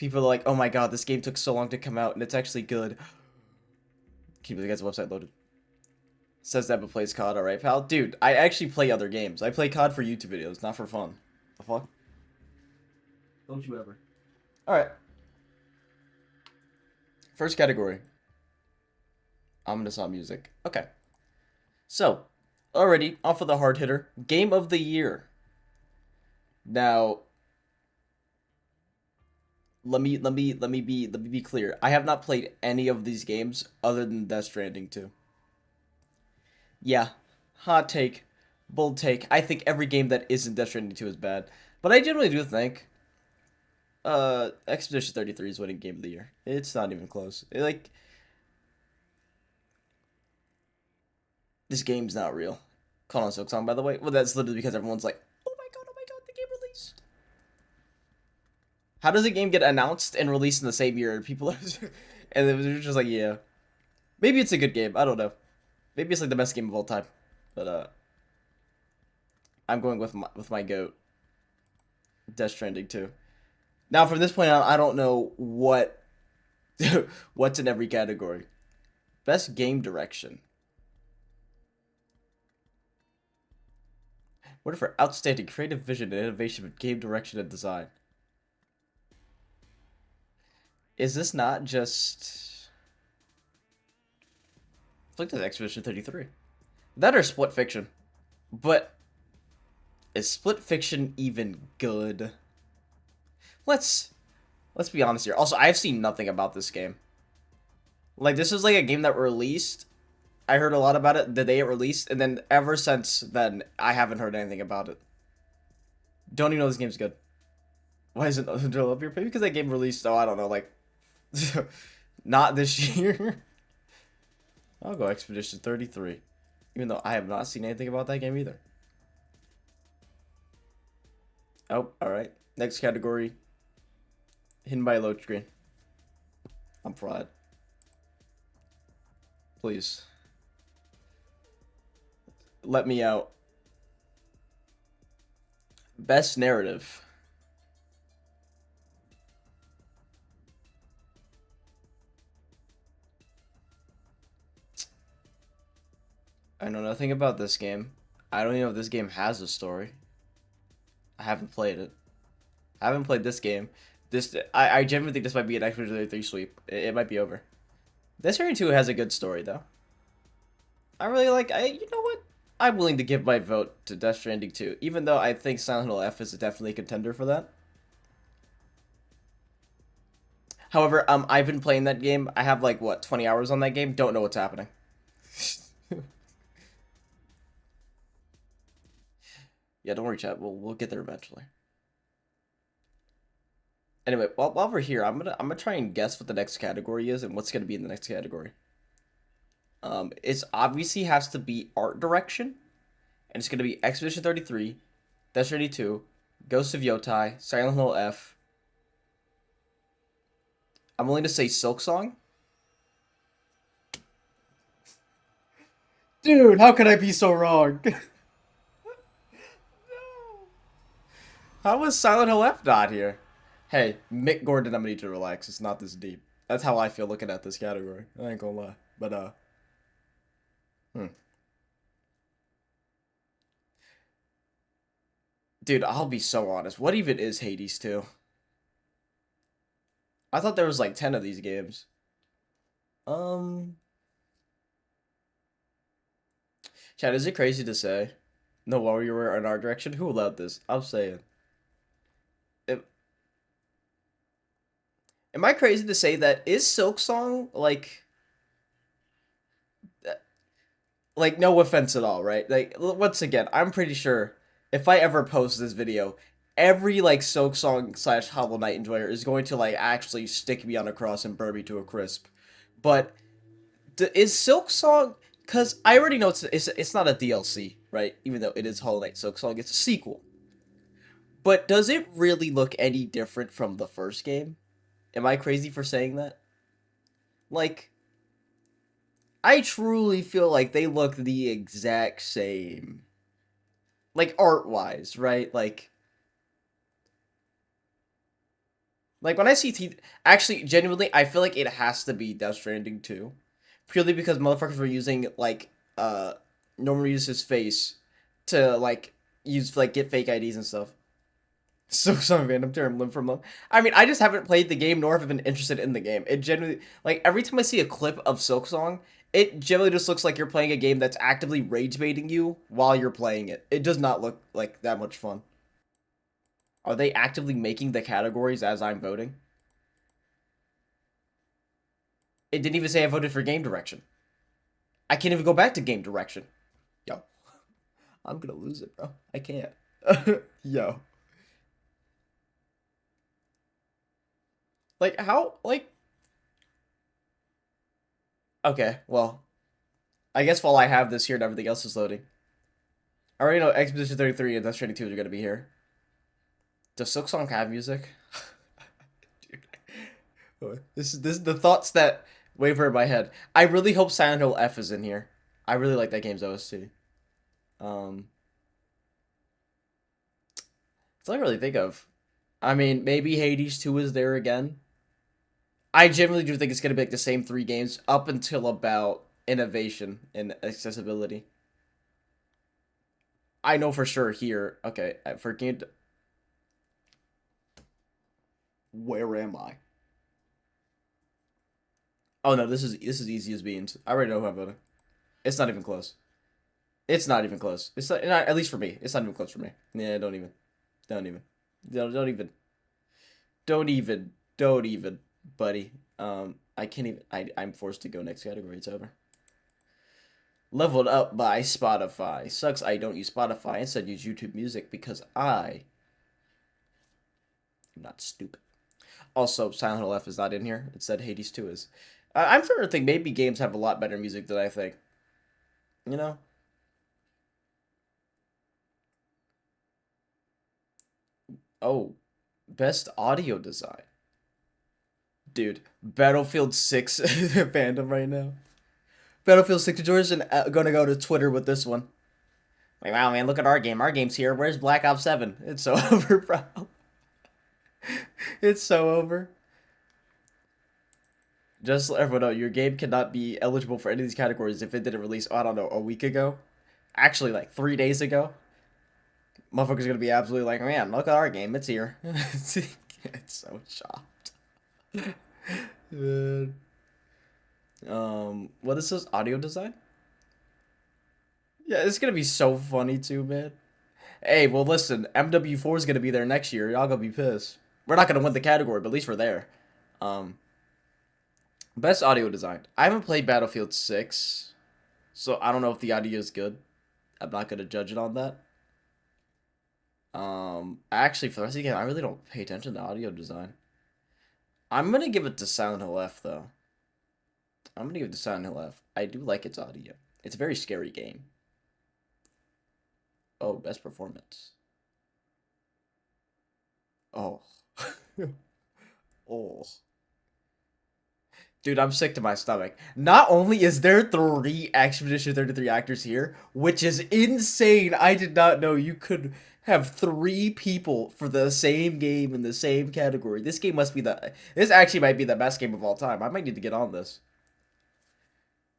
People are like, oh my god, this game took so long to come out, and it's actually good. Keep the guy's website loaded. Says that but plays COD, alright, pal? Dude, I actually play other games. I play COD for YouTube videos, not for fun. The fuck? Don't you ever. Alright. First category. Ominous on music. Okay. So, already, off of the hard hitter. Game of the year. Now, let me be clear. I have not played any of these games other than Death Stranding 2. Yeah, hot take, bold take. I think every game that isn't Death Stranding 2 is bad, but I generally do think Expedition 33 is winning Game of the Year. It's not even close. Like, this game's not real. Call on Silk Song, by the way. Well, that's literally because everyone's like, oh my god, the game released. How does a game get announced and released in the same year? And people are, and they're just like, yeah, maybe it's a good game. I don't know. Maybe it's like the best game of all time. But I'm going with my goat, Death Stranding 2. Now, from this point on, I don't know what's in every category. Best game direction. What for outstanding creative vision and innovation with game direction and design? Is this not just... I think that's Expedition 33. That or Split Fiction. But is Split Fiction even good? Let's be honest here. Also, I've seen nothing about this game. Like, this is like a game that released. I heard a lot about it the day it released, and then ever since then, I haven't heard anything about it. Don't even know this game's good. Why is it up here? Maybe because that game released, oh, I don't know, like, not this year. I'll go Expedition 33. Even though I have not seen anything about that game either. Oh, alright. Next category. Hidden by a load screen. I'm fried. Please. Let me out. Best narrative. I know nothing about this game. I don't even know if this game has a story. I haven't played it. I haven't played this game. I genuinely think this might be an Expedition 33 sweep. It might be over. This Journey 2 has a good story though. I really like. You know what? I'm willing to give my vote to Death Stranding 2, even though I think Silent Hill F is definitely a contender for that. However, I've been playing that game. I have like what 20 hours on that game. Don't know what's happening. Yeah, don't worry, chat. We'll get there eventually. Anyway, while we're here, I'm gonna try and guess what the next category is and what's gonna be in the next category. It's obviously has to be art direction, and it's gonna be Expedition 33, Death Stranding 2, Ghost of Yotai, Silent Hill F. I'm willing to say Silk Song. Dude, how could I be so wrong? How was Silent Hill F not here? Hey, Mick Gordon, I'm gonna need you to relax. It's not this deep. That's how I feel looking at this category. I ain't gonna lie. But, hmm. Dude, I'll be so honest. What even is Hades 2? I thought there was like 10 of these games. Um, Chad, is it crazy to say? No Warrior in our direction? Who allowed this? I'm saying. Am, am I crazy to say that is Silk Song like no offense at all, right? Like once again, I'm pretty sure if I ever post this video, every like Silk Song slash Hollow Knight enjoyer is going to like actually stick me on a cross and burn me to a crisp. But is Silk Song? Because I already know it's not a DLC, right? Even though it is Hollow Knight Silk Song, it's a sequel. But does it really look any different from the first game? Am I crazy for saying that? Like, I truly feel like they look the exact same. Like, art-wise, right? Like, Like when I see actually, genuinely, I feel like it has to be Death Stranding 2. Purely because motherfuckers were using like Norman Reedus' face to like use like get fake IDs and stuff. So some random term limb from limb. I mean, I just haven't played the game nor have been interested in the game. It genuinely like every time I see a clip of Silksong, it generally just looks like you're playing a game that's actively rage baiting you while you're playing it. It does not look like that much fun. Are they actively making the categories as I'm voting? It didn't even say I voted for game direction. I can't even go back to game direction. Yo, I'm gonna lose it, bro. I can't. Yo. Like, how, like... Okay, well, I guess while I have this here and everything else is loading. I already know Expedition 33 and Death Stranding 2 are gonna be here. Does Silksong have music? Dude. This is the thoughts that waver in my head. I really hope Silent Hill F is in here. I really like that game's OST. That's all I really think of. I mean, maybe Hades 2 is there again. I generally do think it's going to be like the same three games up until about innovation and accessibility. I know for sure here. Okay, for game. Where am I? Oh no, this is easy as beans. I already know who I'm voting. It's not even close. It's not even close. It's not at least for me. It's not even close for me. Yeah, don't even. Don't even. Don't even. Don't even, buddy. I can't even. I'm forced to go next category. It's over. Leveled up by Spotify. Sucks I don't use Spotify. Instead, use YouTube Music because I am not stupid. Also, Silent Hill F is not in here. It said Hades 2 is. I'm starting to think maybe games have a lot better music than I think. You know? Oh, best audio design. Dude, Battlefield 6 fandom right now. Battlefield 6 Jordan gonna go to Twitter with this one. Like, wow, man, look at our game. Our game's here. Where's Black Ops 7? It's so over, bro. It's so over. Just so everyone know, your game cannot be eligible for any of these categories if it didn't release, I don't know, a week ago. Actually, like 3 days ago. Motherfuckers gonna be absolutely like, man, look at our game. It's here. It's so chopped. What is this? Audio design? Yeah, it's gonna be so funny too, man. Hey, well, listen, MW4 is gonna be there next year. Y'all gonna be pissed. We're not gonna win the category, but at least we're there. Um, best audio design. I haven't played Battlefield 6, so I don't know if the audio is good. I'm not gonna judge it on that. Actually, for the rest of the game, I really don't pay attention to audio design. I'm gonna give it to Silent Hill F though. I'm gonna give it to Silent Hill F. I do like its audio. It's a very scary game. Oh, best performance. Oh. Oh. Dude, I'm sick to my stomach. Not only is there 3 Expedition 33 actors here, which is insane. I did not know you could have 3 people for the same game in the same category. This game must be this actually might be the best game of all time. I might need to get on this.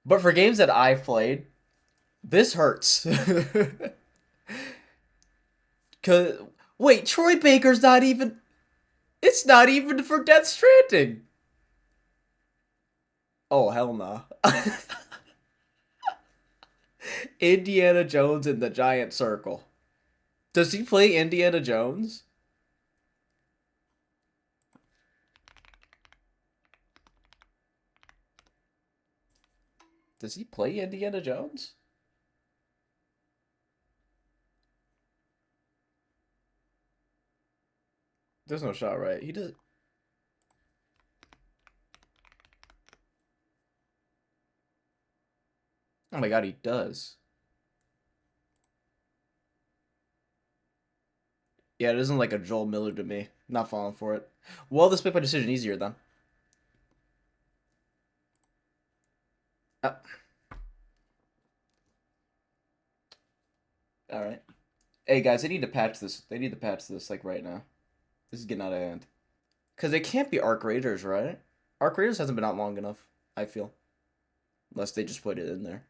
But for games that I've played, this hurts. Cause wait, Troy Baker's not even. It's not even for Death Stranding. Oh hell no. Indiana Jones in the Giant Circle. Does he play Indiana Jones? Does he play Indiana Jones? There's no shot, right? He does. Oh my god, he does. Yeah, it isn't like a Joel Miller to me. Not falling for it. Well, this make my decision easier then. Uh, all right. Hey guys, they need to patch this. They need to patch this like right now. This is getting out of hand. Because it can't be Arc Raiders, right? Arc Raiders hasn't been out long enough, I feel. Unless they just put it in there.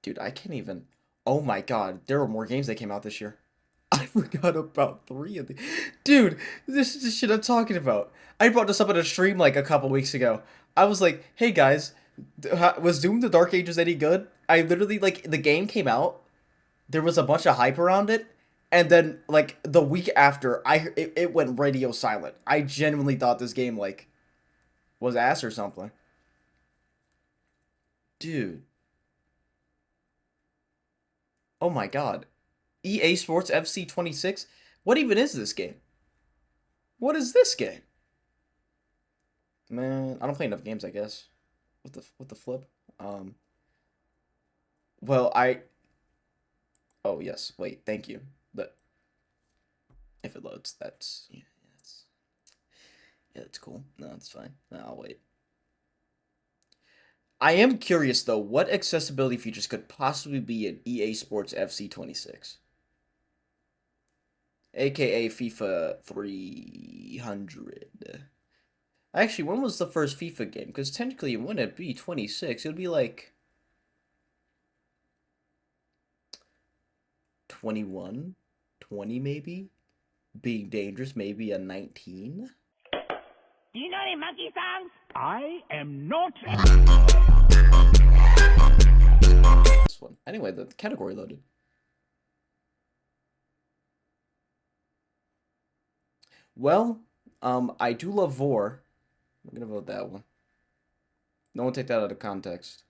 Dude, I can't even... Oh my god, there were more games that came out this year. I forgot about 3 of the... Dude, this is the shit I'm talking about. I brought this up in a stream like a couple weeks ago. I was like, hey guys, was Doom the Dark Ages any good? I literally, like, the game came out, there was a bunch of hype around it, and then, like, the week after, it went radio silent. I genuinely thought this game, like, was ass or something. Dude. Oh my god. EA Sports FC 26? What even is this game? What is this game? Man, I don't play enough games, I guess. What the flip? Well, oh yes, wait, thank you. But if it loads, that's cool. No, it's fine. No, I'll wait. I am curious though, what accessibility features could possibly be in EA Sports FC 26? AKA FIFA 300. Actually, when was the first FIFA game? Because technically, it wouldn't be 26. It would be like 21, 20 maybe. Being Dangerous, maybe a 19. Do you know any monkey songs? I am not. This one. Anyway, the category loaded. Well, I do love Vor. I'm gonna vote that one. No one take that out of context.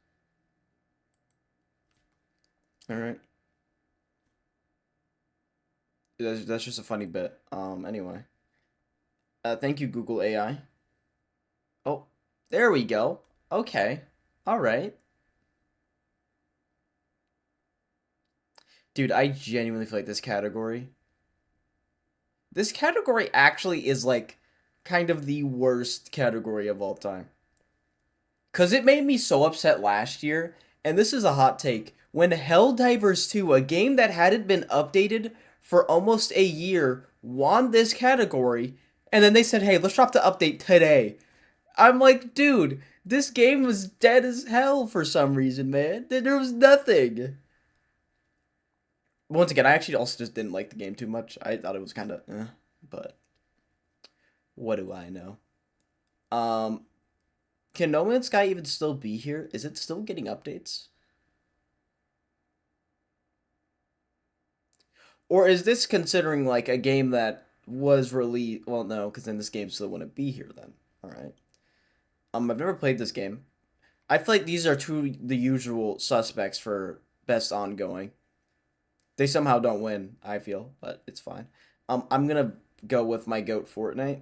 Alright. That's just a funny bit. Anyway. Thank you, Google AI. Oh, there we go. Okay. Alright. Dude, I genuinely feel like this category actually is, like, kind of the worst category of all time. Because it made me so upset last year, and this is a hot take, when Helldivers 2, a game that hadn't been updated for almost a year, won this category, and then they said, hey, let's drop the update today. I'm like, dude, this game was dead as hell for some reason, man. There was nothing. Once again, I actually also just didn't like the game too much. I thought it was kind of, but what do I know? Can No Man's Sky even still be here? Is it still getting updates? Or is this considering, like, a game that was released? Well, no, because then this game still wouldn't be here then. Alright. I've never played this game. I feel like these are the usual suspects for best ongoing. They somehow don't win, I feel, but it's fine. I'm gonna go with my GOAT Fortnite.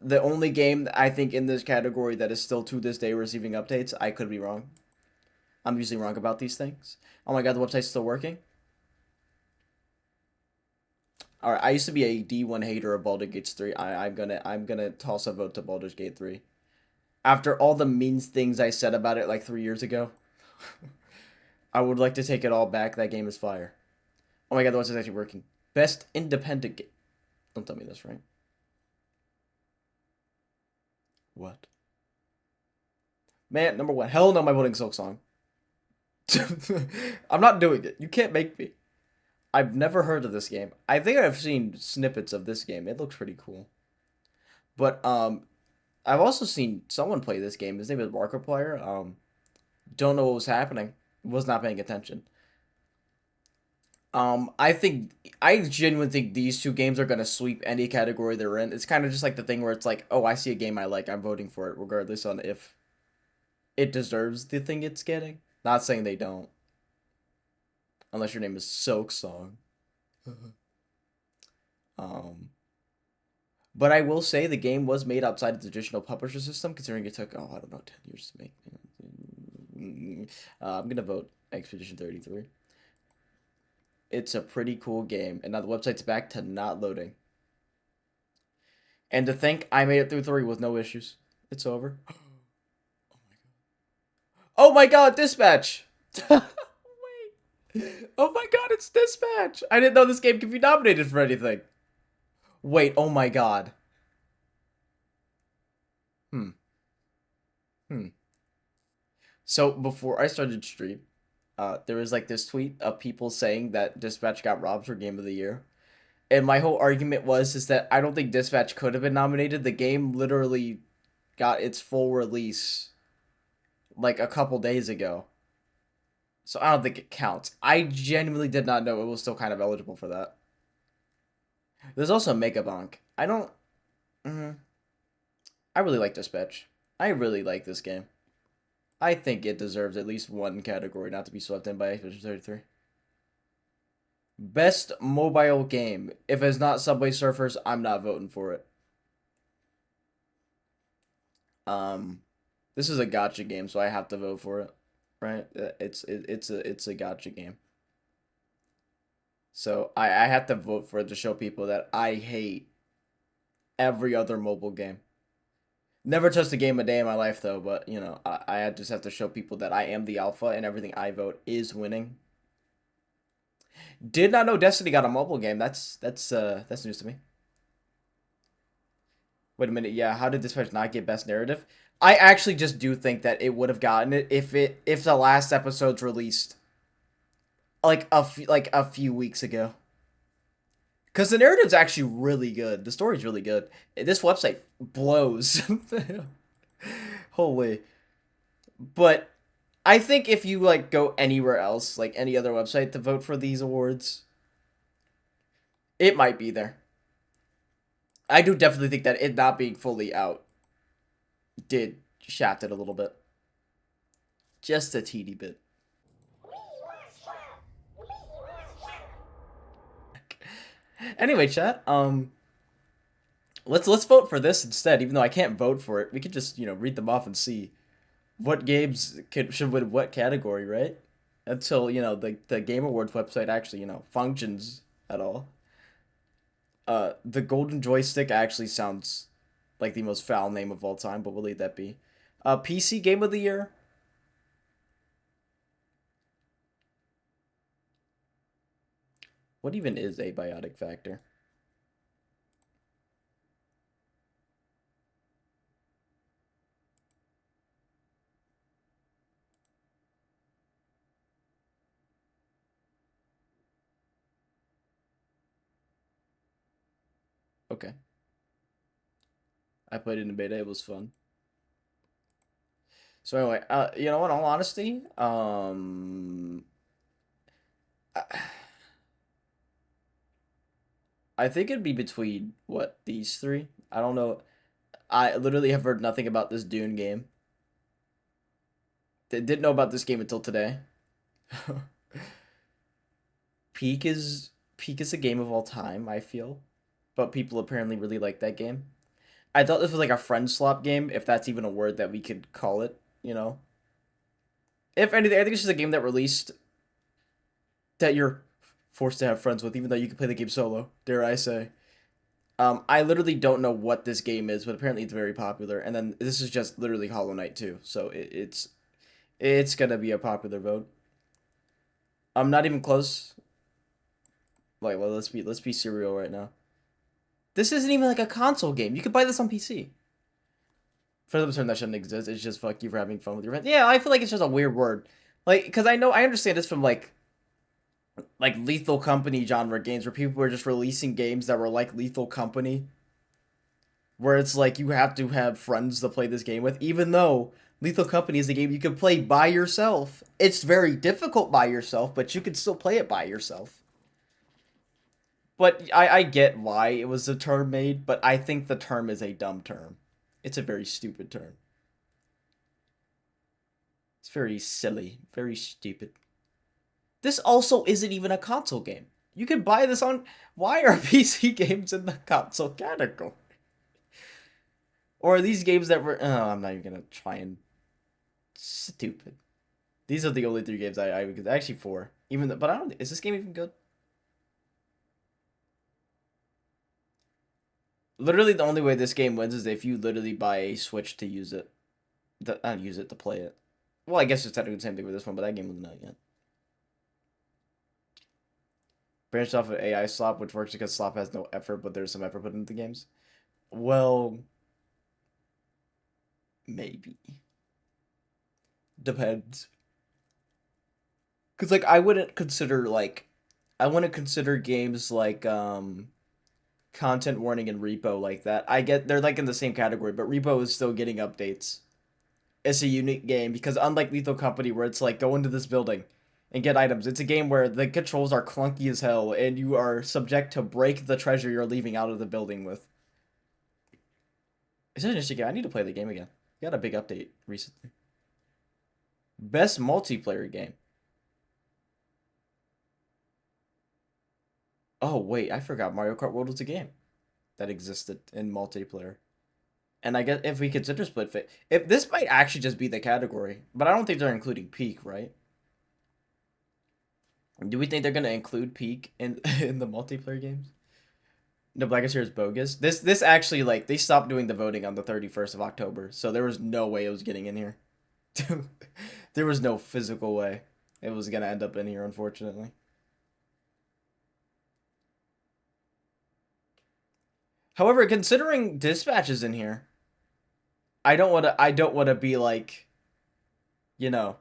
The only game I think in this category that is still to this day receiving updates. I could be wrong. I'm usually wrong about these things. Oh my god, the website's still working? Alright, I used to be a D1 hater of Baldur's Gate 3. I'm gonna toss a vote to Baldur's Gate 3. After all the mean things I said about it like 3 years ago. I would like to take it all back. That game is fire. Oh my god, the website's actually working. Best independent game. Don't tell me this, right? What? Man, number one. Hell no, my voting Silk Song. I'm not doing it. You can't make me. I've never heard of this game. I think I've seen snippets of this game. It looks pretty cool. But, I've also seen someone play this game. His name is Markiplier. Don't know what was happening. Was not paying attention. I genuinely think these two games are gonna sweep any category they're in. It's kind of just like the thing where it's like, oh, I see a game I like, I'm voting for it, regardless on if it deserves the thing it's getting. Not saying they don't. Unless your name is Silk Song. But I will say the game was made outside of the traditional publisher system, considering it took, oh, I don't know, 10 years to make. I'm gonna vote Expedition 33. It's a pretty cool game, and now the website's back to not loading. And to think I made it through 3 with no issues. It's over. Oh my god, dispatch! Wait. Oh my god, it's Dispatch! I didn't know this game could be nominated for anything. Wait, oh my god. Hmm. Hmm. So before I started stream, there was like this tweet of people saying that Dispatch got robbed for Game of the Year. And my whole argument is that I don't think Dispatch could have been nominated. The game literally got its full release like a couple days ago. So I don't think it counts. I genuinely did not know it was still kind of eligible for that. There's also Megabonk. I don't. Mm, I really like Dispatch. I really like this game. I think it deserves at least one category not to be swept in by Expedition 33. Best mobile game. If it's not Subway Surfers, I'm not voting for it. Um, this is a gotcha game, so I have to vote for it, right? It's a gotcha game. So I have to vote for it to show people that I hate every other mobile game. Never touched a game a day in my life though, but you know, I just have to show people that I am the alpha and everything I vote is winning. Did not know Destiny got a mobile game. That's news to me. Wait a minute, yeah, how did Dispatch not get best narrative? I actually just do think that it would have gotten it if the last episode's released like a few weeks ago. Cuz the narrative's actually really good. The story's really good. This website blows. Holy. But I think if you like go anywhere else, like any other website to vote for these awards, it might be there. I do definitely think that it not being fully out did shaft it a little bit. Just a teeny bit. Anyway, chat, let's vote for this instead, even though I can't vote for it. We could just, read them off and see what games should win what category, right? Until, the Game Awards website actually, functions at all. The Golden Joystick actually sounds like the most foul name of all time, but we'll leave that be. PC Game of the Year. What even is Abiotic Factor? Okay. I played it in beta. It was fun. So anyway, you know what? In all honesty, I think it'd be between what these three. I don't know. I literally have heard nothing about this Dune game. Didn't know about this game until today. Peak is a game of all time, I feel, but people apparently really like that game. I thought this was like a friend swap game, if that's even a word that we could call it. If anything, I think it's just a game that released that you're forced to have friends with, even though you can play the game solo. Dare I say? I literally don't know what this game is, but apparently it's very popular. And then this is just literally Hollow Knight too, so it's gonna be a popular vote. I'm not even close. Like, well, let's be serial right now. This isn't even like a console game. You could buy this on PC. For the term that shouldn't exist, it's just fuck you for having fun with your friends. Yeah, I feel like it's just a weird word. Like, because I understand this from like Lethal Company genre games where people were just releasing games that were like Lethal Company, where it's like you have to have friends to play this game with, even though Lethal Company is a game you can play by yourself. It's very difficult by yourself, but you can still play it by yourself. But I get why it was a term made, but I think the term is a dumb term. It's a very stupid term. It's very silly, very stupid. This also isn't even a console game. You can buy this on. Why are PC games in the console category? Or are these games that were? Oh, I'm not even gonna try and. Stupid. These are the only three games I actually four. Even but I don't. Is this game even good? Literally, the only way this game wins is if you literally buy a Switch to use it. Not use it to play it. Well, I guess it's technically the same thing with this one, but that game wasn't out yet. Branched off of AI slop, which works because slop has no effort, but there's some effort put into the games. Well, maybe. Depends. Cause like I wouldn't consider games like content warning and repo like that. I get they're like in the same category, but repo is still getting updates. It's a unique game because unlike Lethal Company where it's like go into this building and get items, it's a game where the controls are clunky as hell and you are subject to break the treasure you're leaving out of the building with. It's an interesting game. I need to play the game again. Got a big update recently. Best multiplayer game. Oh wait, I forgot Mario Kart World was a game that existed in multiplayer. And I guess if we consider split fit, if this might actually just be the category, but I don't think they're including Peak, right? Do we think they're gonna include Peak in in the multiplayer games? No, but I guess here's bogus. This actually like they stopped doing the voting on the 31st of October, so there was no way it was getting in here. There was no physical way it was gonna end up in here, unfortunately. However, considering Dispatch is in here, I don't wanna be like, you know,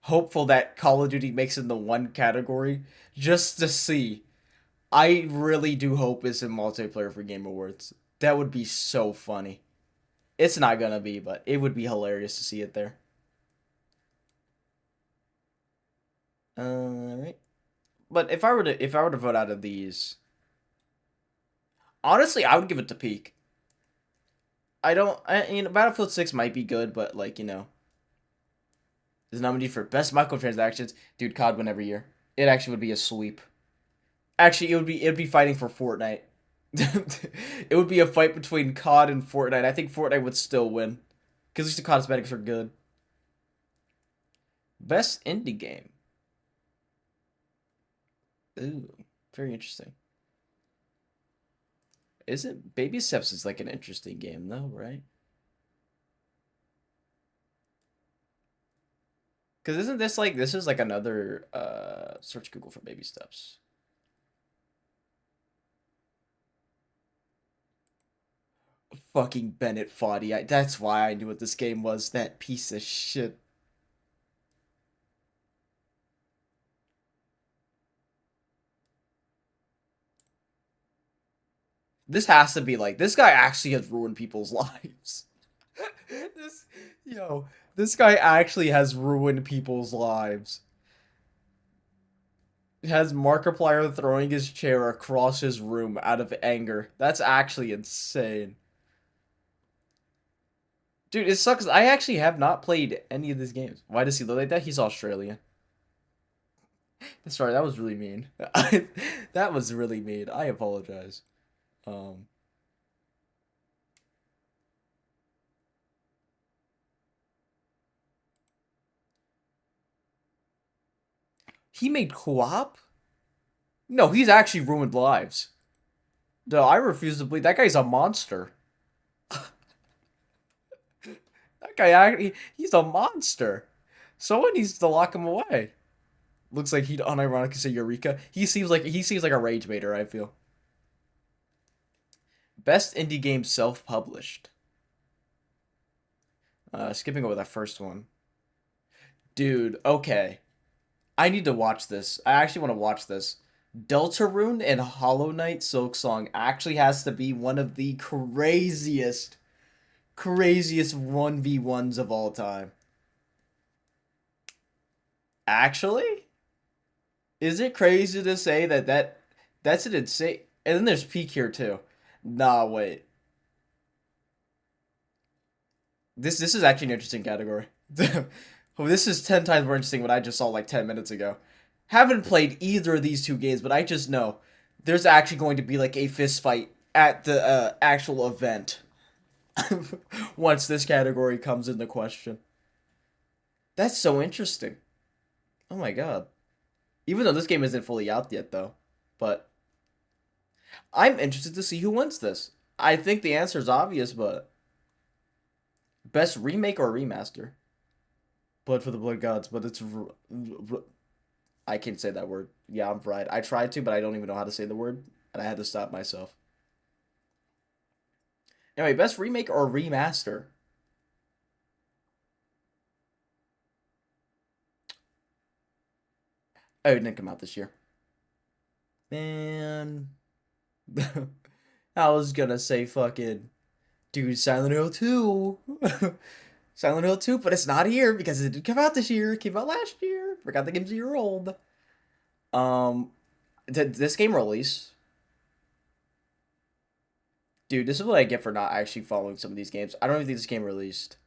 hopeful that Call of Duty makes it in the one category just to see. I really do hope it's in multiplayer for Game Awards. That would be so funny. It's not gonna be, but it would be hilarious to see it there. Alright. But if I were to vote out of these, honestly, I would give it to Peak. Battlefield 6 might be good, but like, is nominated for best microtransactions. Dude, COD win every year. It actually would be a sweep. Actually, it'd be fighting for Fortnite. It would be a fight between COD and Fortnite. I think Fortnite would still win. Because at least the cosmetics are good. Best indie game. Ooh, very interesting. Isn't Baby Steps is like an interesting game though, right? Because isn't this is like another search Google for Baby Steps. Fucking Bennett Foddy. That's why I knew what this game was. That piece of shit. This has to be like this guy actually has ruined people's lives. this yo, this guy actually has ruined people's lives. Has Markiplier throwing his chair across his room out of anger. That's actually insane. Dude, it sucks. I actually have not played any of these games. Why does he look like that? He's Australian. Sorry, that was really mean. That was really mean. I apologize. Um, he made co-op? No, he's actually ruined lives. No, I refuse to believe that guy's a monster. That guy actually, he's a monster. Someone needs to lock him away. Looks like he'd unironically say Eureka. He seems like a rage baiter, I feel. Best indie game self-published. Skipping over that first one. Dude, okay. I need to watch this. I actually want to watch this. Deltarune and Hollow Knight Silk Song actually has to be one of the craziest 1v1s of all time. Actually? Is it crazy to say that's an insane. And then there's Peak here too. Nah, wait. This is actually an interesting category. Oh, this is 10 times more interesting what I just saw like 10 minutes ago. Haven't played either of these two games, but I just know there's actually going to be like a fist fight at the actual event once this category comes into question. That's so interesting. Oh my god. Even though this game isn't fully out yet though, but I'm interested to see who wins this. I think the answer is obvious, but best remake or remaster? Blood for the Blood Gods, but it's I can't say that word. Yeah, I'm fried. I tried to, but I don't even know how to say the word, and I had to stop myself. Anyway, best remake or remaster? Oh, it didn't come out this year. Man. I was gonna say fucking dude, Silent Hill 2. Silent Hill 2, but it's not here because it didn't come out this year. It came out last year. Forgot the game's a year old. Um, did this game release? Dude, this is what I get for not actually following some of these games. I don't even think this game released.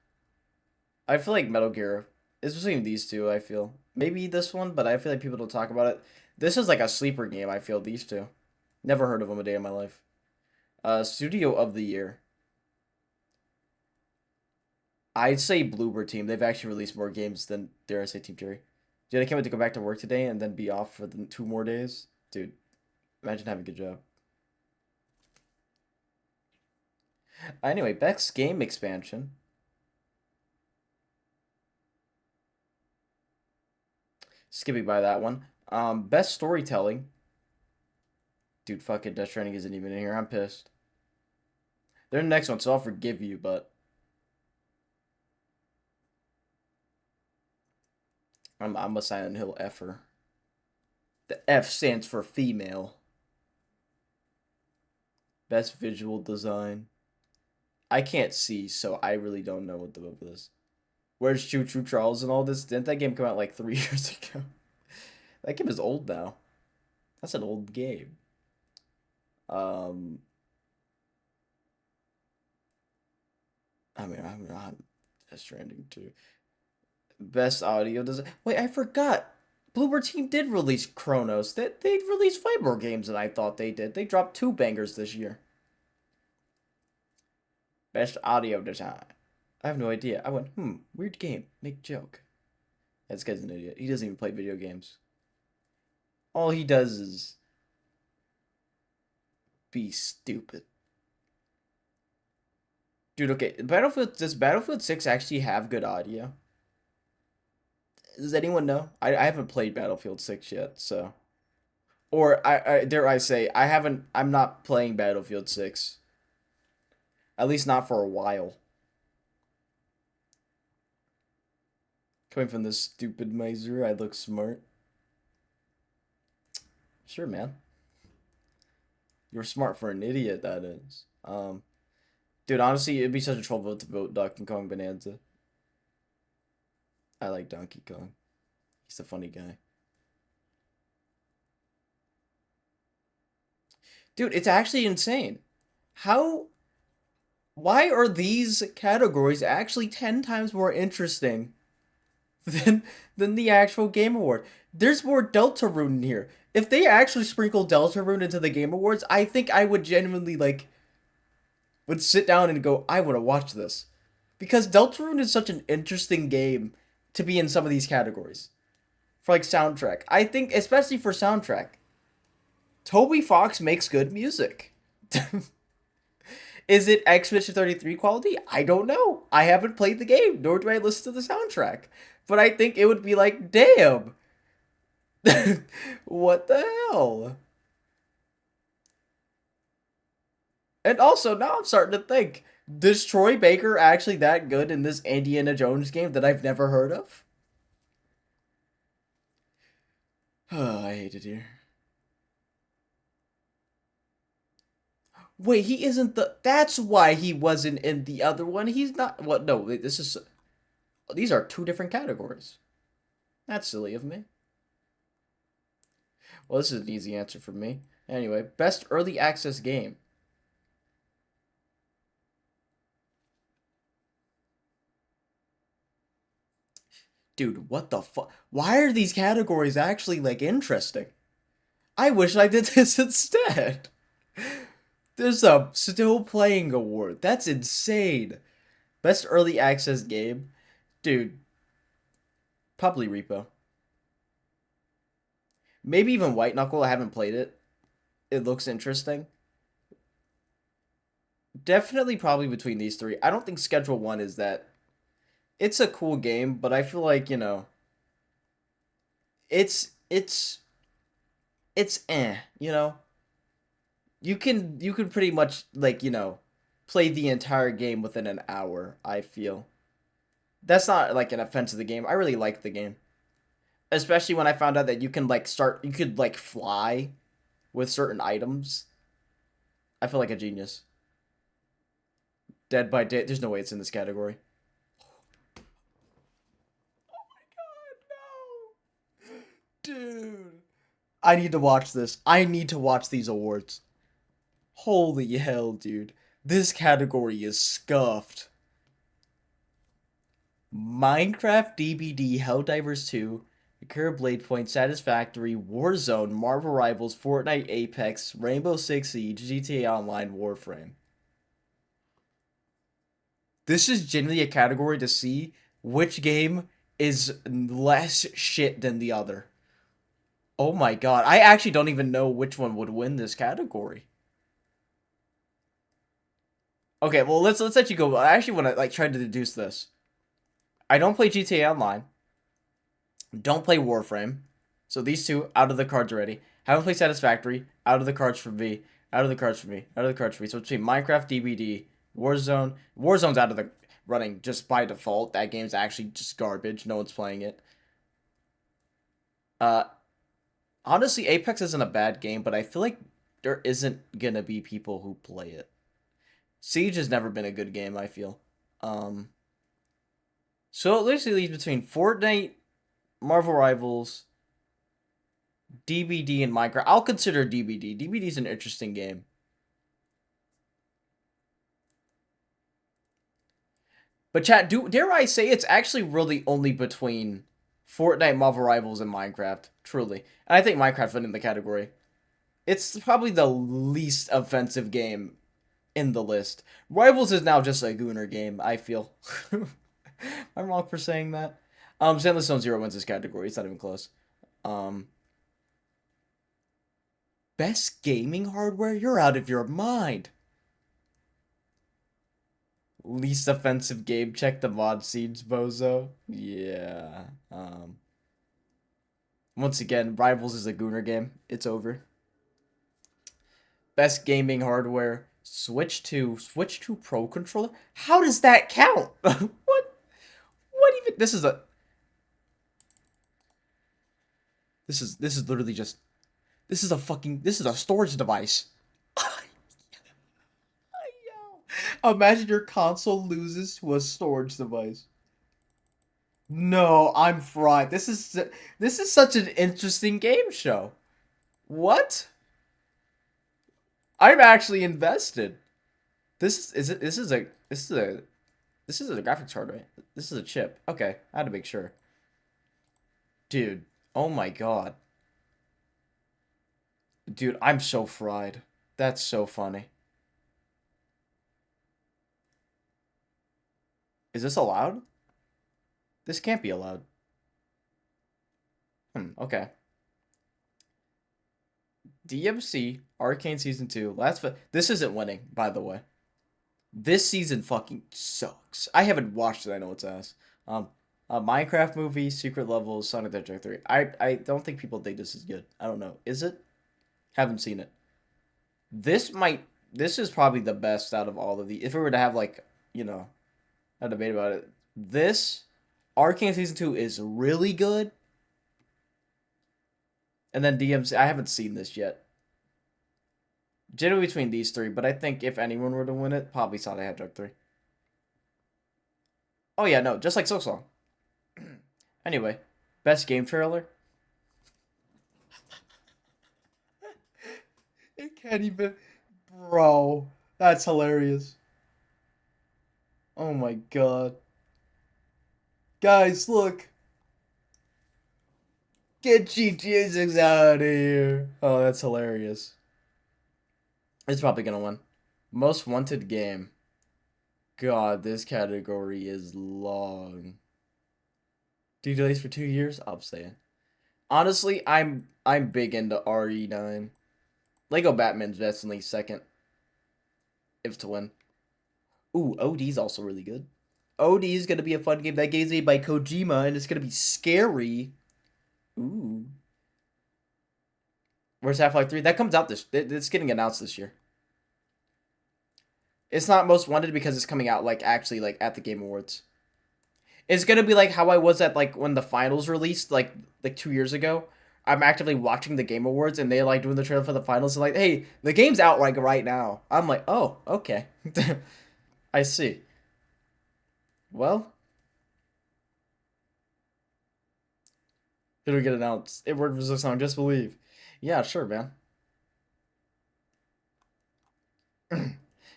I feel like Metal Gear is between these two, I feel. Maybe this one, but I feel like people don't talk about it. This is like a sleeper game, I feel, these two. Never heard of them a day in my life. Studio of the Year. I'd say Bloober Team. They've actually released more games than, dare I say, Team Cherry. Dude, I can't wait to go back to work today and then be off for the 2 more days. Dude, imagine having a good job. Anyway, Beck's game expansion. Skipping by that one. Best storytelling. Dude, fucking Death Stranding isn't even in here. I'm pissed. They're in the next one, so I'll forgive you, but I'm a Silent Hill F'er. The F stands for female. Best visual design. I can't see, so I really don't know what the vote for this. Where's Choo Choo Charles and all this? Didn't that game come out like 3 years ago? That game is old now. That's an old game. I mean, I'm not Death Stranding too. Best audio design. Wait, I forgot. Bloober Team did release Chronos. They released way more games than I thought they did. They dropped 2 bangers this year. Best audio design. I have no idea. I went, weird game. Make joke. This guy's an idiot. He doesn't even play video games. All he does is be stupid. Dude, okay. Does Battlefield 6 actually have good audio? Does anyone know? I haven't played Battlefield 6 yet, so. Or I dare I say, I'm not playing Battlefield 6. At least not for a while. Coming from this stupid miser, I look smart. Sure, man. You're smart for an idiot, that is. Dude, honestly, it'd be such a troll vote to vote Donkey Kong Bonanza. I like Donkey Kong. He's a funny guy. Dude, it's actually insane. Why are these categories actually 10 times more interesting than the actual Game Award? There's more Deltarune in here. If they actually sprinkle Deltarune into the Game Awards, I think I would genuinely, like, would sit down and go, I want to watch this. Because Deltarune is such an interesting game to be in some of these categories. For, like, soundtrack. I think, especially for soundtrack, Toby Fox makes good music. Is it Expedition 33 quality? I don't know. I haven't played the game, nor do I listen to the soundtrack. But I think it would be like, damn. What the hell? And also, now I'm starting to think, is Troy Baker actually that good in this Indiana Jones game that I've never heard of? I hate it here. Wait, he isn't that's why he wasn't in the other one. He's not, what, no, these are 2 different categories. That's silly of me. Well, this is an easy answer for me. Anyway, best early access game. Dude, what the fuck? Why are these categories actually, like, interesting? I wish I did this instead. There's a still playing award. That's insane. Best early access game. Dude. Probably Repo. Maybe even White Knuckle. I haven't played it. It looks interesting. Definitely probably between these 3. I don't think Schedule 1 is that. It's a cool game, but I feel like, it's it's you know. You can pretty much like, play the entire game within an hour, I feel. That's not like an offense to the game. I really like the game. Especially when I found out that you could like fly with certain items. I feel like a genius. Dead by Day. There's no way it's in this category. Dude. I need to watch this. I need to watch these awards. Holy hell, dude. This category is scuffed. Minecraft DBD, Helldivers 2, Akira Blade Point, Satisfactory, Warzone, Marvel Rivals, Fortnite, Apex, Rainbow Six Siege, GTA Online, Warframe. This is genuinely a category to see which game is less shit than the other. Oh my god, I actually don't even know which one would win this category. Okay, well let's let you go. I actually want to like try to deduce this. I don't play GTA Online. Don't play Warframe. So these two out of the cards already. Haven't played Satisfactory. Out of the cards for me. Out of the cards for me. Out of the cards for me. So between Minecraft, DBD, Warzone. Warzone's out of the running just by default. That game's actually just garbage. No one's playing it. Uh, Honestly, Apex isn't a bad game, but I feel like there isn't gonna be people who play it. Siege has never been a good game, I feel. So it literally leaves between Fortnite, Marvel Rivals, DBD, and Minecraft. I'll consider DBD. DBD is an interesting game. But chat, dare I say it's actually really only between Fortnite, Marvel Rivals, and Minecraft. Truly. And I think Minecraft went in the category. It's probably the least offensive game in the list. Rivals is now just a gooner game, I feel. I'm wrong for saying that. Zenless Zone Zero wins this category. It's not even close. Best gaming hardware? You're out of your mind. Least offensive game. Check the mod scenes, bozo. Yeah. Once again, Rivals is a gooner game. It's over. Best gaming hardware. Switch 2 Pro controller. How does that count? What even? This is literally just. This is a storage device. Imagine your console loses to a storage device. No, I'm fried. This is such an interesting game show. What? I'm actually invested. This is a graphics card, right? This is a chip. Okay, I had to make sure. Dude, oh my god. Dude, I'm so fried. That's so funny. Is this allowed? This can't be allowed. Okay. DMC, Arcane Season 2, this isn't winning, by the way. This season fucking sucks. I haven't watched it, I know it's ass. A Minecraft movie, Secret Levels, Sonic the Hedgehog 3. I don't think people think this is good. I don't know. Is it? Haven't seen it. This is probably the best out of all of these. If we were to have like, a debate about it. This Arcane Season 2 is really good. And then DMC, I haven't seen this yet. Generally between these three, but I think if anyone were to win it, probably Sonic the Hedgehog 3. Oh yeah, no, just like Silksong. Anyway, best game trailer. It can't even... Bro, that's hilarious. Oh my god. Guys, look. Get GTA out of here. Oh, that's hilarious. It's probably gonna win. Most wanted game. God, this category is long. Due delays for 2 years? I'm saying. Honestly, I'm big into RE9. Lego Batman's definitely second. If to win. Ooh, OD's also really good. OD is gonna be a fun game. That game's made by Kojima, and it's gonna be scary. Ooh. Where's Half-Life 3? That comes out it's getting announced this year. It's not most wanted because it's coming out like actually like at the Game Awards. It's gonna be like how I was at like when the finals released like 2 years ago. I'm actively watching the Game Awards and they like doing the trailer for the finals and like, hey, the game's out like right now. I'm like, oh, okay. I see. Well, it'll get announced. It worked for the song, just believe. Yeah, sure, man.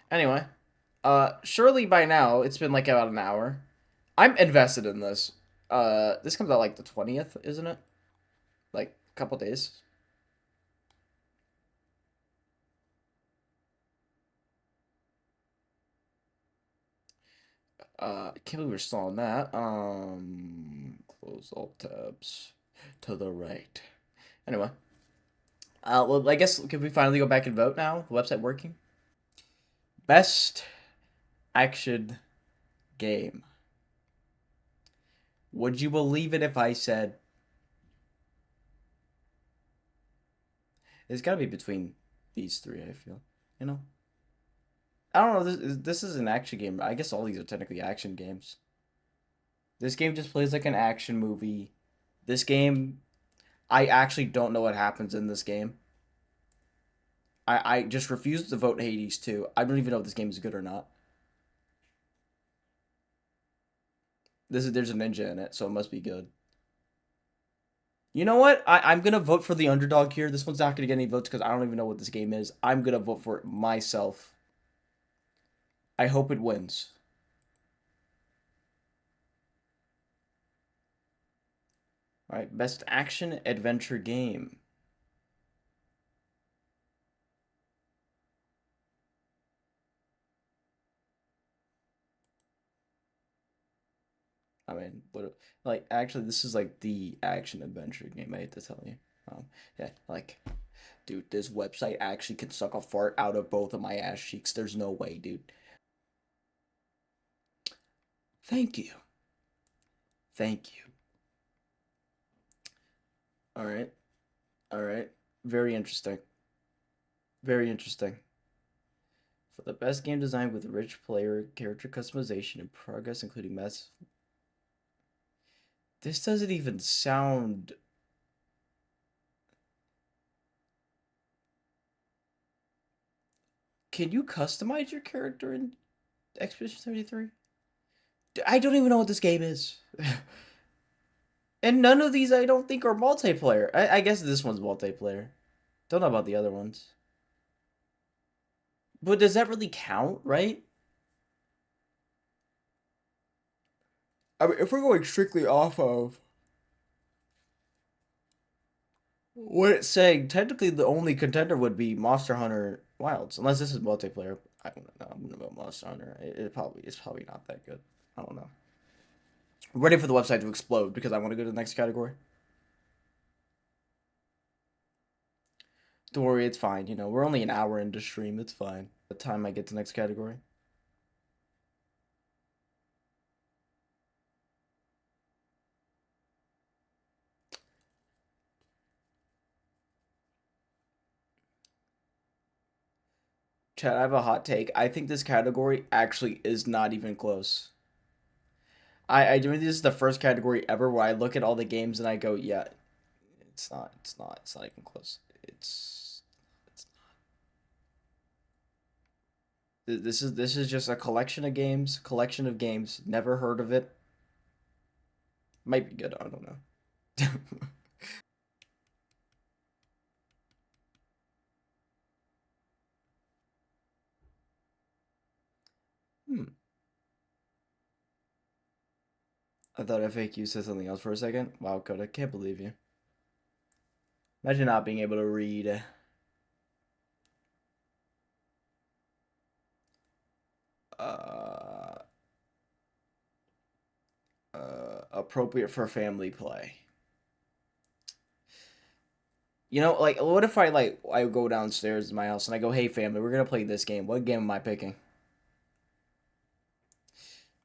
Anyway, surely by now it's been like about an hour. I'm invested in this. This comes out like the 20th, isn't it? Like a couple days. Can't believe we're still on that. Close all tabs to the right. Anyway, well, I guess can we finally go back and vote now? The website working? Best action game. Would you believe it if I said it's got to be between these three? I feel, you know. I don't know. This is an action game. I guess all these are technically action games. This game just plays like an action movie. This game, I actually don't know what happens in this game. I just refuse to vote Hades too. I don't even know if this game is good or not. There's a ninja in it, so it must be good. You know what? I'm gonna vote for the underdog here. This one's not gonna get any votes because I don't even know what this game is. I'm gonna vote for it myself. I hope it wins. All right, best action adventure game. I mean, what? Like, actually, this is like the action adventure game. I hate to tell you. Yeah, like, dude, this website actually can suck a fart out of both of my ass cheeks. There's no way, dude. Thank you. Thank you. All right. All right. Very interesting. Very interesting. For the best game design with rich player character customization and progress, including mass. This doesn't even sound. Can you customize your character in Expedition 33? I don't even know what this game is. And none of these I don't think are multiplayer. I guess this one's multiplayer. Don't know about the other ones. But does that really count, right? I mean, if we're going strictly off of what it's saying, technically the only contender would be Monster Hunter Wilds, unless this is multiplayer. I don't know. I'm gonna vote Monster Hunter. It's probably not that good. I don't know. I'm ready for the website to explode because I want to go to the next category. Don't worry, it's fine. You know, we're only an hour into stream. It's fine. By the time I get to the next category. Chat, I have a hot take. I think this category actually is not even close. I do think this is the first category ever where I look at all the games and I go, yeah, it's not even close. It's this is just a collection of games. Never heard of it. Might be good. I don't know. Hmm. I thought FAQ said something else for a second. Wow, Code, I can't believe you. Imagine not being able to read. Uh, appropriate for family play. You know, like, what if I go downstairs to my house and I go, "Hey, family, we're gonna play this game. What game am I picking?"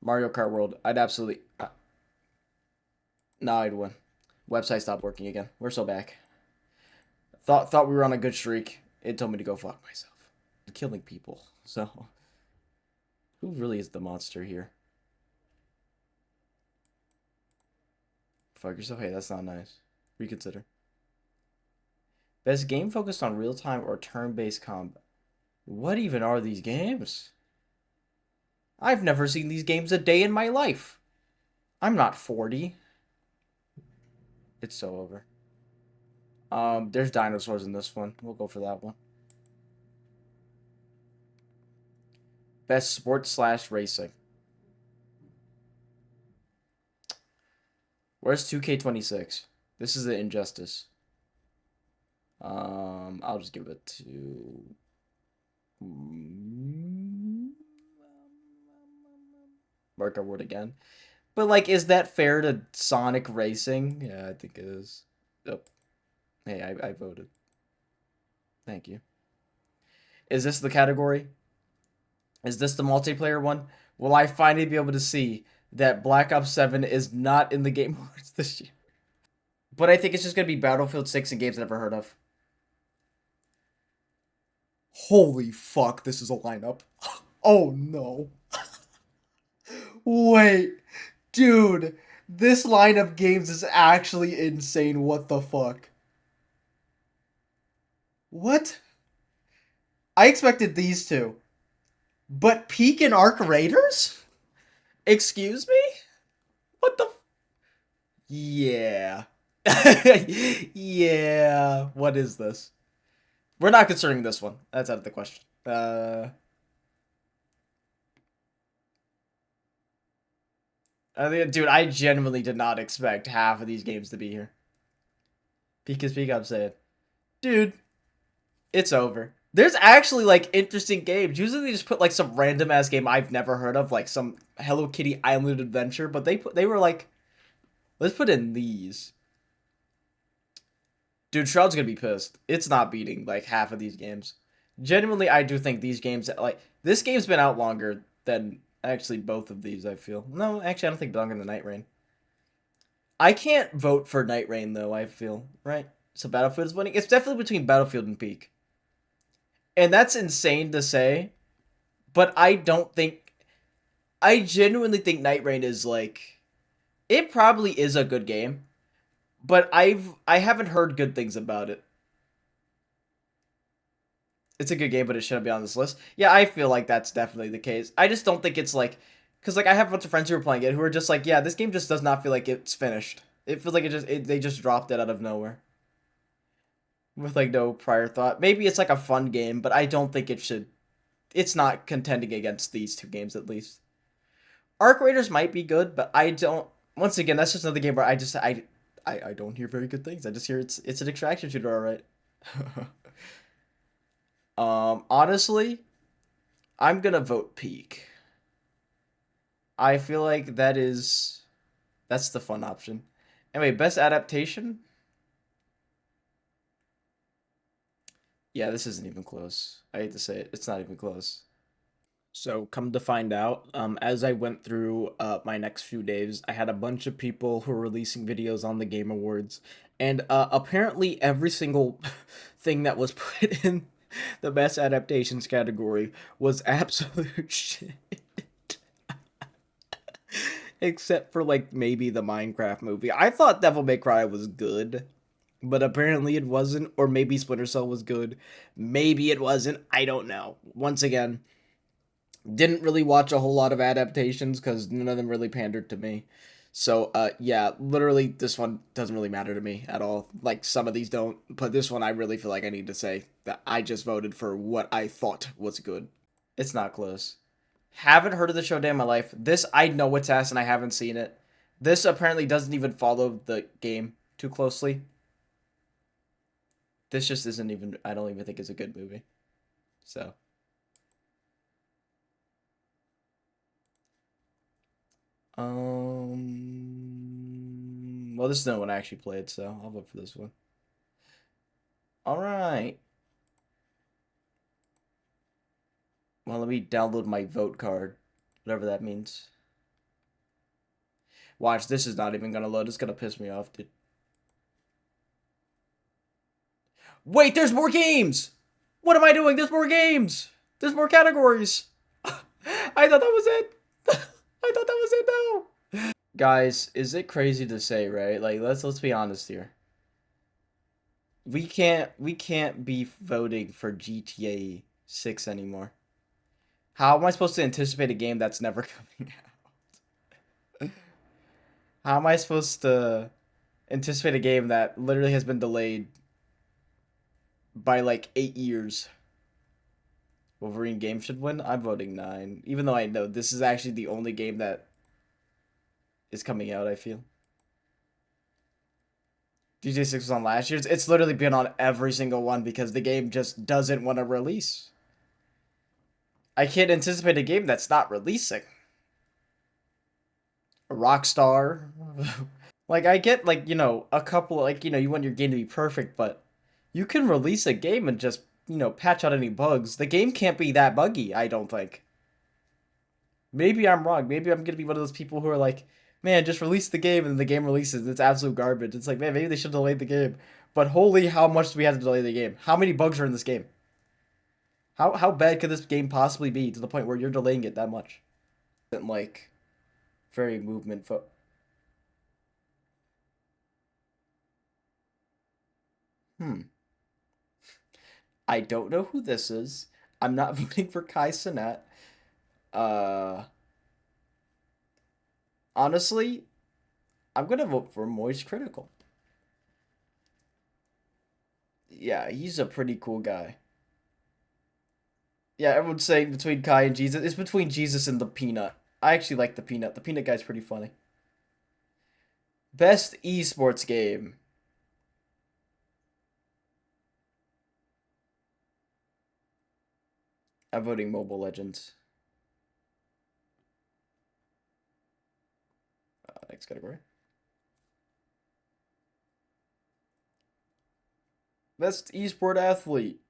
Mario Kart World. I'd absolutely. No, I'd win. Website stopped working again. We're so back. Thought we were on a good streak. It told me to go fuck myself. Killing people. So, who really is the monster here? Fuck yourself. Hey, that's not nice. Reconsider. Best game focused on real-time or turn-based combat. What even are these games? I've never seen these games a day in my life. I'm not 40. It's so over. There's dinosaurs in this one. We'll go for that one. Best sports / racing. Where's 2K26? This is the injustice. I'll just give it to Mark our word again. But like, is that fair to Sonic Racing? Yeah, I think it is. Oh. Hey, I voted. Thank you. Is this the category? Is this the multiplayer one? Will I finally be able to see that Black Ops 7 is not in the Game Awards this year? But I think it's just going to be Battlefield 6 and games I've never heard of. Holy fuck, this is a lineup. Oh no. Wait. Dude, this line of games is actually insane. What the fuck? What? I expected these two. But Peak and Arc Raiders? Excuse me? What the? Yeah. Yeah. What is this? We're not considering this one. That's out of the question. Dude, I genuinely did not expect half of these games to be here. Peak is peak, I'm saying. Dude, it's over. There's actually, like, interesting games. Usually they just put, like, some random-ass game I've never heard of, like some Hello Kitty Island Adventure, but they were like, let's put in these. Dude, Shroud's gonna be pissed. It's not beating, like, half of these games. Genuinely, I do think these games, like, this game's been out longer than, actually, both of these, I feel. No, actually, I don't think longer than Night Rain. I can't vote for Night Rain, though, I feel, right? So Battlefield is winning. It's definitely between Battlefield and Peak. And that's insane to say, but I don't think... I genuinely think Night Rain is, like... It probably is a good game, but I haven't heard good things about it. It's a good game, but it shouldn't be on this list. Yeah, I feel like that's definitely the case. I just don't think it's, like... Because, like, I have a bunch of friends who are playing it who are just like, yeah, this game just does not feel like it's finished. It feels like they just dropped it out of nowhere. With, like, no prior thought. Maybe it's, like, a fun game, but I don't think it should... It's not contending against these two games, at least. Arc Raiders might be good, but I don't... Once again, that's just another game where I don't hear very good things. I just hear it's an extraction shooter, alright. Honestly, I'm gonna vote Peak. I feel like that's the fun option. Anyway, best adaptation? Yeah, this isn't even close. I hate to say it. It's not even close. So, come to find out, as I went through my next few days, I had a bunch of people who were releasing videos on the Game Awards, and apparently every single thing that was put in the best adaptations category was absolute shit. Except for, like, maybe the Minecraft movie. I thought Devil May Cry was good, but apparently it wasn't, or maybe Splinter Cell was good. Maybe it wasn't, I don't know. Once again, didn't really watch a whole lot of adaptations because none of them really pandered to me. So, yeah, literally, this one doesn't really matter to me at all. Like, some of these don't, but this one I really feel like I need to say that I just voted for what I thought was good. It's not close. Haven't heard of the show day in my life. This, I know it's ass and I haven't seen it. This apparently doesn't even follow the game too closely. This just isn't even, I don't even think it's a good movie. So. Well, this is not one I actually played, so I'll vote for this one. Alright. Well, let me download my vote card. Whatever that means. Watch, this is not even gonna load. It's gonna piss me off, dude. Wait, there's more games! What am I doing? There's more games! There's more categories! I thought that was it! I thought that was it, no! Guys, is it crazy to say, right? Like, let's be honest here. We can't be voting for GTA 6 anymore. How am I supposed to anticipate a game that's never coming out? How am I supposed to anticipate a game that literally has been delayed by like 8 years? Wolverine game should win? I'm voting 9. Even though I know this is actually the only game that is coming out, I feel. GTA 6 was on last year's. It's literally been on every single one because the game just doesn't want to release. I can't anticipate a game that's not releasing. A Rockstar. Like, I get, like, you know, a couple, like, you know, you want your game to be perfect, but you can release a game and just, you know, patch out any bugs. The game can't be that buggy, I don't think. Maybe I'm wrong. Maybe I'm gonna be one of those people who are like, man, just release the game, and then the game releases. It's absolute garbage. It's like, man, maybe they should delay the game. But holy, how much do we have to delay the game? How many bugs are in this game? How bad could this game possibly be to the point where you're delaying it that much? Like, very movement fo. Hmm. I don't know who this is. I'm not voting for Kai Cenat. Uh, honestly, I'm gonna vote for Moist Critical. Yeah, he's a pretty cool guy. Yeah, everyone's saying between Kai and Jesus. It's between Jesus and the Peanut. I actually like the Peanut. The Peanut guy's pretty funny. Best esports game. I'm voting Mobile Legends. Next category. Best esport athlete.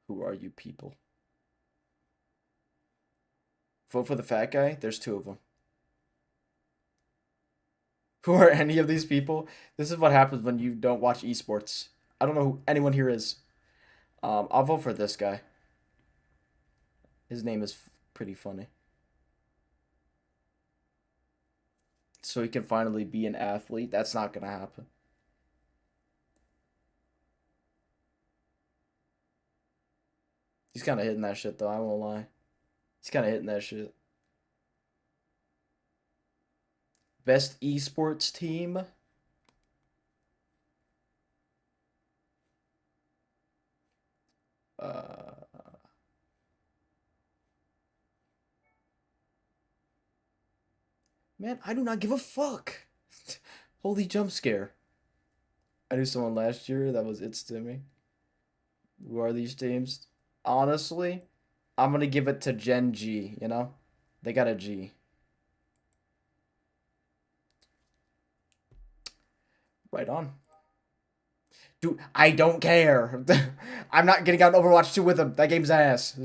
Who are you people? Vote for the fat guy? There's 2 of them. Who are any of these people? This is what happens when you don't watch esports. I don't know who anyone here is. I'll vote for this guy. His name is pretty funny. So he can finally be an athlete. That's not gonna happen. He's kind of hitting that shit though. I won't lie. He's kind of hitting that shit. Best esports team. Man, I do not give a fuck. Holy jump scare. I knew someone last year that was it's to me. Who are these teams? Honestly, I'm gonna give it to Gen G, you know? They got a G. Right on. Dude, I don't care. I'm not getting out Overwatch 2 with him. That game's ass.